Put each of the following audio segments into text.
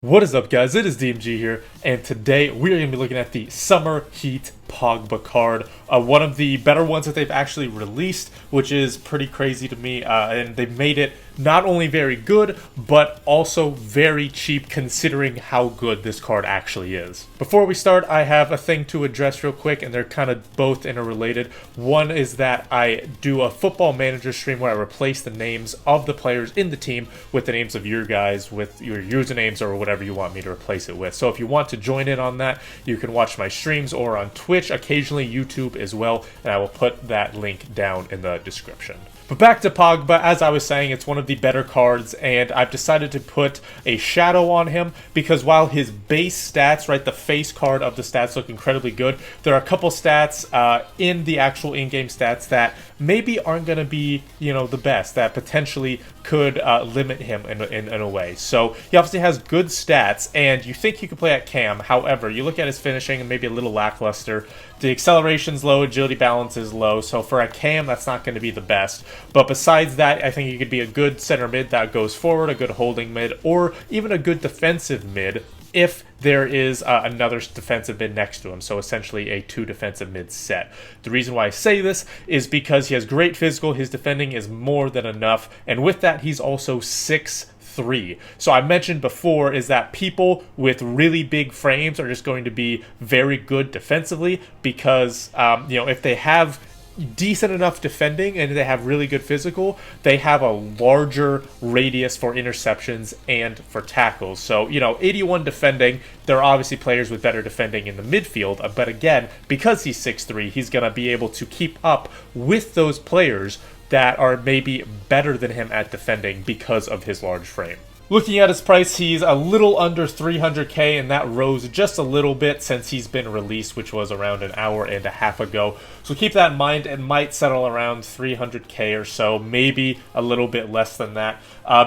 What is up, guys? It is DMG here, and today we are going to be looking at the Summer Heat Pogba card, one of the better ones that they've actually released, which is pretty crazy to me, and they've made it not only very good, but also very cheap considering how good this card actually is. Before we start, I have a thing to address real quick, and they're kind of both interrelated. One is that I do a football manager stream where I replace the names of the players in the team with the names of your guys, with your usernames or whatever you want me to replace it with. So if you want to join in on that, you can watch my streams or on Twitch, occasionally YouTube as well, and I will put that link down in the description. But back to Pogba, as I was saying, it's one of the better cards, and I've decided to put a shadow on him because while his base stats, right, the face card of the stats look incredibly good, there are a couple stats in the actual in-game stats that maybe aren't going to be, the best, that potentially could limit him in a way. So he obviously has good stats, and you think you could play at cam. However, you look at his finishing and maybe a little lackluster. The acceleration's low, agility balance is low, so for a cam, that's not going to be the best. But besides that, I think he could be a good center mid that goes forward, a good holding mid, or even a good defensive mid if there is another defensive mid next to him, so essentially a two defensive mid set. The reason why I say this is because he has great physical, his defending is more than enough, and with that, he's also 6'3". So I mentioned before is that people with really big frames are just going to be very good defensively because, if they have decent enough defending and they have really good physical, they have a larger radius for interceptions and for tackles. So, 81 defending, there are obviously players with better defending in the midfield, but again, because he's 6'3", he's going to be able to keep up with those players that are maybe better than him at defending because of his large frame. Looking at his price, he's a little under 300k, and that rose just a little bit since he's been released, which was around an hour and a half ago. So keep that in mind. It might settle around 300k or so, maybe a little bit less than that.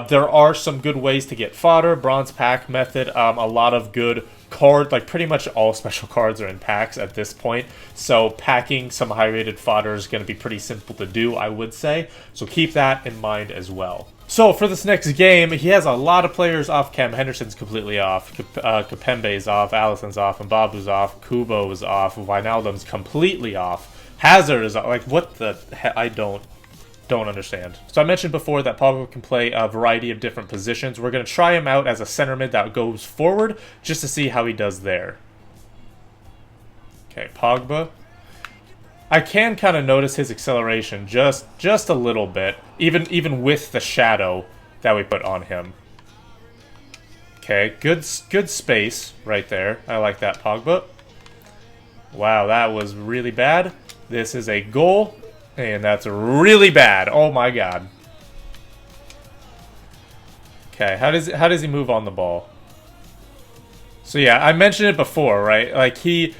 There are some good ways to get fodder, bronze pack method, a lot of good card, like pretty much all special cards are in packs at this point, so packing some high rated fodder is going to be pretty simple to do, I would say, so keep that in mind as well. So for this next game, he has a lot of players off cam. Henderson's completely off, Kapembe's off, Alisson's off, and Mbabu's off, Kubo's off, Wijnaldum's completely off, Hazard is off. Like, what the heck? I don't understand. So I mentioned before that Pogba can play a variety of different positions. We're going to try him out as a center mid that goes forward just to see how he does there. Okay, Pogba. I can kind of notice his acceleration just a little bit, even with the shadow that we put on him. Okay, good space right there. I like that, Pogba. Wow, that was really bad. This is a goal. And that's really bad. Oh my god. Okay, how does he move on the ball? So yeah, I mentioned it before, right? Like his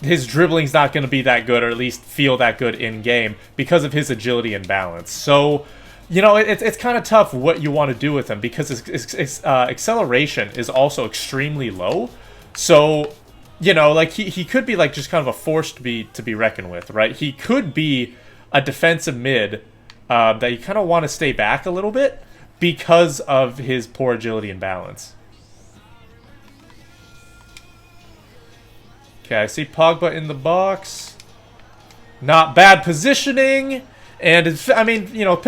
dribbling's not going to be that good, or at least feel that good in game because of his agility and balance. So, it's kind of tough what you want to do with him because his acceleration is also extremely low. So, like he could be like just kind of a force to be reckoned with, right? He could be a defensive mid that you kind of want to stay back a little bit because of his poor agility and balance. Okay, I see Pogba in the box. Not bad positioning. And,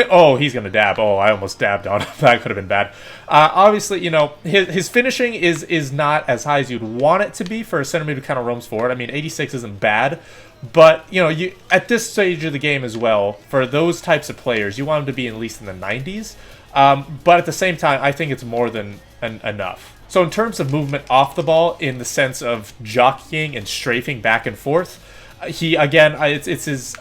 oh, he's going to dab. Oh, I almost dabbed on him. That could have been bad. Obviously, his finishing is not as high as you'd want it to be for a center mid who kind of roams forward. I mean, 86 isn't bad. But, you at this stage of the game as well, for those types of players, you want him to be at least in the 90s. But at the same time, I think it's more than enough. So in terms of movement off the ball, in the sense of jockeying and strafing back and forth, it's his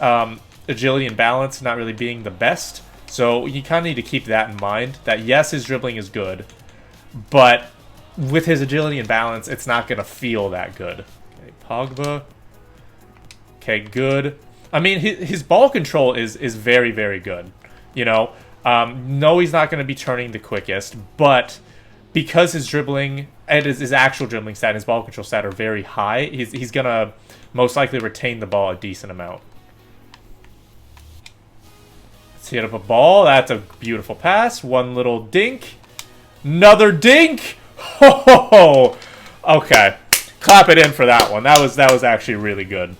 agility and balance not really being the best. So you kind of need to keep that in mind, that yes, his dribbling is good, but with his agility and balance, it's not going to feel that good. Okay, Pogba. Okay, good. I mean, his ball control is very, very good. No, he's not going to be turning the quickest, but because his dribbling and his actual dribbling stat and his ball control stat are very high, he's going to most likely retain the ball a decent amount. Let's hit up a ball. That's a beautiful pass. One little dink. Another dink. Ho ho ho. Okay, clap it in for that one. That was actually really good.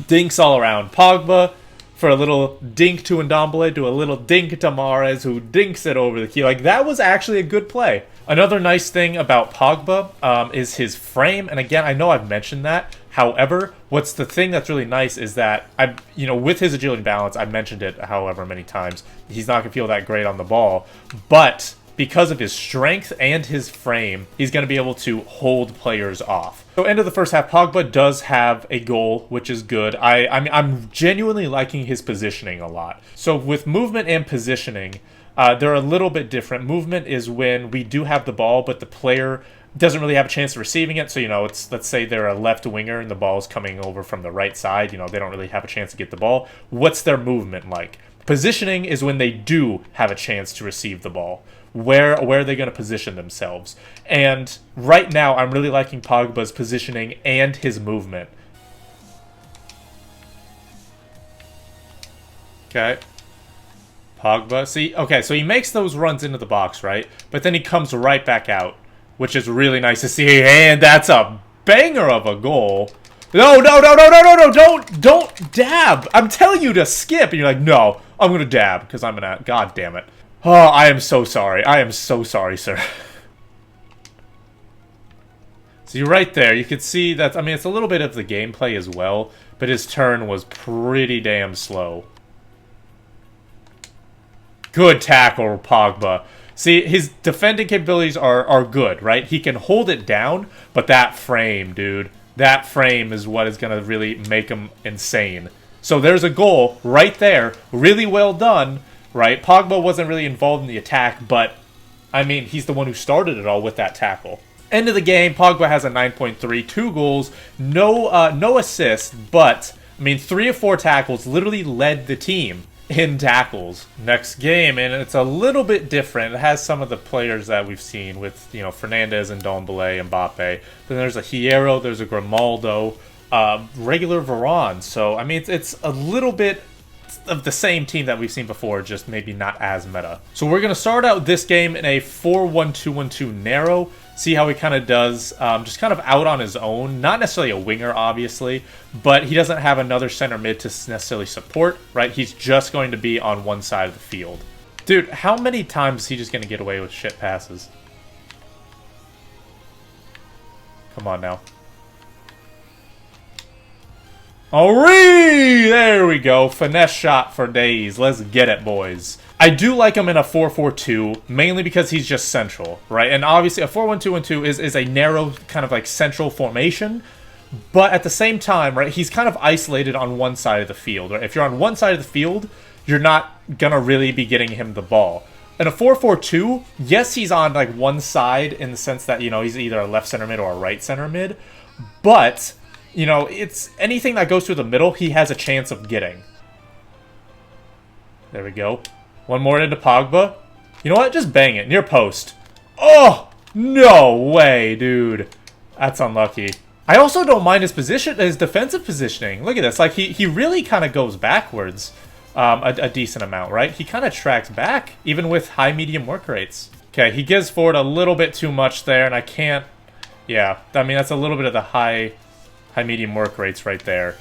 Dinks all around. Pogba for a little dink to Ndombele, to a little dink to Mahrez, who dinks it over the key. Like, that was actually a good play. Another nice thing about Pogba is his frame, and again, I know I've mentioned that. However, what's the thing that's really nice is that, with his agility and balance, I've mentioned it however many times, he's not going to feel that great on the ball, but because of his strength and his frame, he's going to be able to hold players off. So end of the first half, Pogba does have a goal, which is good. I'm genuinely liking his positioning a lot. So with movement and positioning, they're a little bit different. Movement is when we do have the ball, but the player doesn't really have a chance of receiving it. So, it's, let's say they're a left winger and the ball's coming over from the right side. They don't really have a chance to get the ball. What's their movement like? Positioning is when they do have a chance to receive the ball. Where are they going to position themselves? And right now, I'm really liking Pogba's positioning and his movement. Okay. Pogba. See, okay, so he makes those runs into the box, right? But then he comes right back out, which is really nice to see. And that's a banger of a goal. No, don't dab. I'm telling you to skip. And you're like, no, I'm going to dab because I'm going to, god damn it. Oh, I am so sorry. I am so sorry, sir. See, right there, you can see that, it's a little bit of the gameplay as well, but his turn was pretty damn slow. Good tackle, Pogba. See, his defending capabilities are good, right? He can hold it down, but that frame, dude, that frame is what is going to really make him insane. So there's a goal right there. Really well done, right? Pogba wasn't really involved in the attack, but, he's the one who started it all with that tackle. End of the game, Pogba has a 9.3, 2 goals, no assists, but, 3 or 4 tackles, literally led the team in tackles. Next game, and it's a little bit different. It has some of the players that we've seen with, Fernandez and Ndombele, Mbappe. Then there's a Hierro, there's a Grimaldo, regular Varane. So, it's a little bit of the same team that we've seen before, just maybe not as meta. So we're going to start out this game in a 4-1-2-1-2 narrow, see how he kind of does, just kind of out on his own. Not necessarily a winger, obviously, but he doesn't have another center mid to necessarily support, right? He's just going to be on one side of the field. Dude, how many times is he just going to get away with shit passes? Come on now. Henri! There we go. Finesse shot for days. Let's get it, boys. I do like him in a 4-4-2, mainly because he's just central, right? And obviously, a 4-1-2-1-2 is a narrow, kind of like central formation. But at the same time, right, he's kind of isolated on one side of the field. Right? If you're on one side of the field, you're not going to really be getting him the ball. In a 4-4-2, yes, he's on like one side in the sense that, he's either a left center mid or a right center mid. But it's anything that goes through the middle, he has a chance of getting. There we go. One more into Pogba. You know what? Just bang it. Near post. Oh! No way, dude. That's unlucky. I also don't mind his defensive positioning. Look at this. Like, he really kind of goes backwards a decent amount, right? He kind of tracks back, even with high-medium work rates. Okay, he gives forward a little bit too much there, and I can't... Yeah, that's a little bit of the high-medium work rates right there.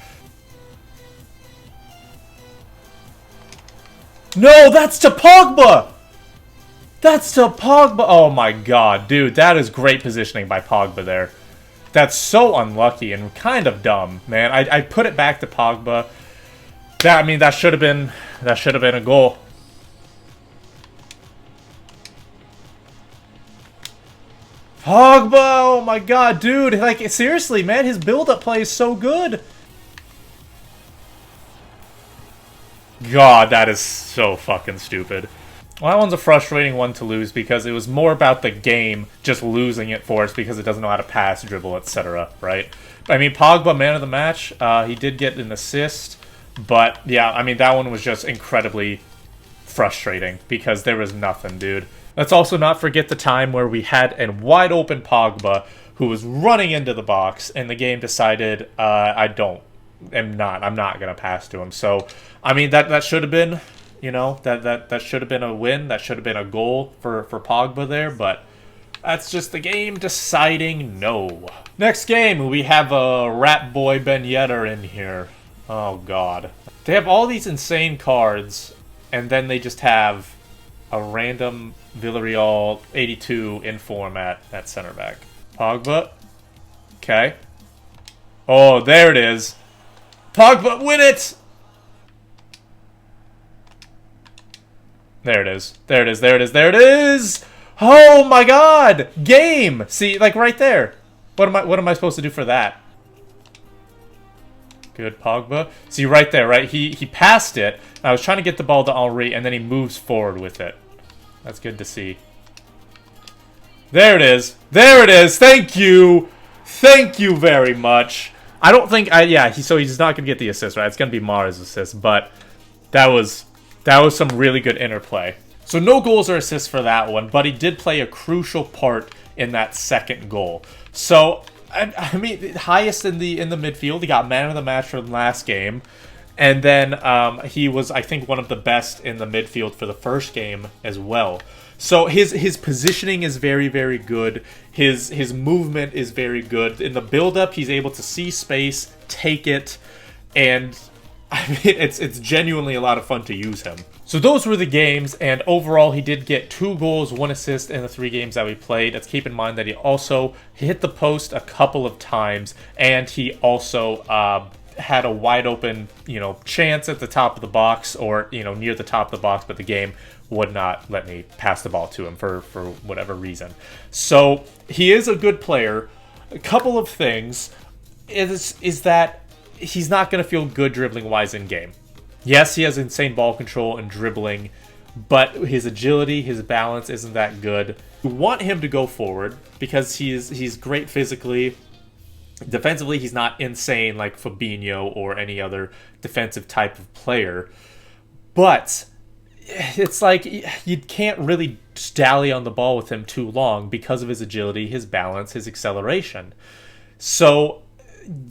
No, that's to Pogba! That's to Pogba! Oh my god, dude, that is great positioning by Pogba there. That's so unlucky and kind of dumb, man. I put it back to Pogba. That should have been a goal. Pogba! Oh my god, dude! Like, seriously, man, his build-up play is so good. God, that is so fucking stupid. Well, that one's a frustrating one to lose because it was more about the game just losing it for us because it doesn't know how to pass, dribble, etc., right? Pogba, man of the match, he did get an assist, but yeah, that one was just incredibly frustrating because there was nothing, dude. Let's also not forget the time where we had a wide open Pogba who was running into the box and the game decided, I'm not going to pass to him. So, that should have been, You know, that should have been a win. That should have been a goal for Pogba there, but that's just the game deciding no. Next game, we have a rat boy Ben Yedder in here. Oh, God. They have all these insane cards, and then they just have a random Villarreal 82 in format at center back. Pogba. Okay. Oh, there it is. Pogba, win it! There it is. There it is. There it is. There it is! Oh my God! Game! See, like right there. What am I supposed to do for that? Good, Pogba. See, right there, right? He passed it. I was trying to get the ball to Henry, and then he moves forward with it. That's good to see. There it is. There it is. Thank you. Thank you very much. I don't think so he's not gonna get the assist, right? It's gonna be Mara's assist, but that was some really good interplay. So no goals or assists for that one, but he did play a crucial part in that second goal. So I mean, highest in the midfield. He got man of the match from last game, and then he was, I think, one of the best in the midfield for the first game as well. So his positioning is very, very good. His movement is very good. In the build-up, he's able to see space, take it, and I mean, it's genuinely a lot of fun to use him. So those were the games, and overall he did get 2 goals, 1 assist in the 3 games that we played. Let's keep in mind that he also hit the post a couple of times, and he also had a wide open, chance at the top of the box, or near the top of the box, but the game would not let me pass the ball to him for whatever reason. So he is a good player. A couple of things is that he's not going to feel good dribbling wise in game. Yes, he has insane ball control and dribbling, but his agility, his balance isn't that good. You want him to go forward because he's great physically. Defensively, he's not insane like Fabinho or any other defensive type of player. But it's like you can't really dally on the ball with him too long because of his agility, his balance, his acceleration. So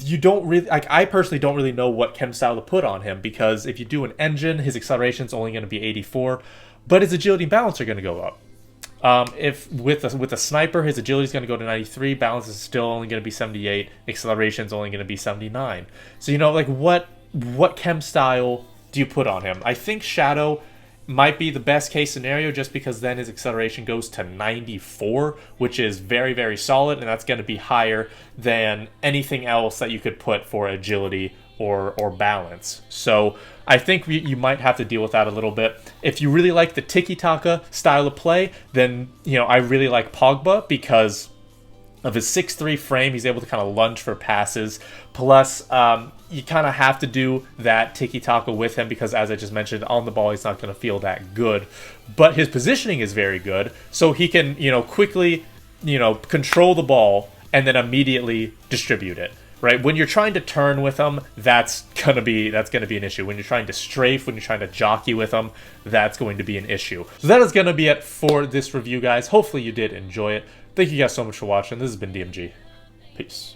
you don't really, like, I personally don't really know what chem style to put on him, because if you do an engine, his acceleration is only going to be 84, but his agility and balance are going to go up. If with a sniper, his agility is going to go to 93, balance is still only going to be 78, acceleration is only going to be 79. So like what chem style do you put on him? I think Shadow might be the best case scenario, just because then his acceleration goes to 94, which is very, very solid, and that's going to be higher than anything else that you could put for agility or balance. So I think you might have to deal with that a little bit. If you really like the tiki-taka style of play, then I really like Pogba because of his 6'3" frame. He's able to kind of lunge for passes. Plus, you kind of have to do that tiki-taka with him because, as I just mentioned, on the ball he's not going to feel that good. But his positioning is very good, so he can, quickly, control the ball and then immediately distribute it. Right? When you're trying to turn with him, that's gonna be an issue. When you're trying to strafe, when you're trying to jockey with him, that's going to be an issue. So that is gonna be it for this review, guys. Hopefully you did enjoy it. Thank you guys so much for watching. This has been DMG. Peace.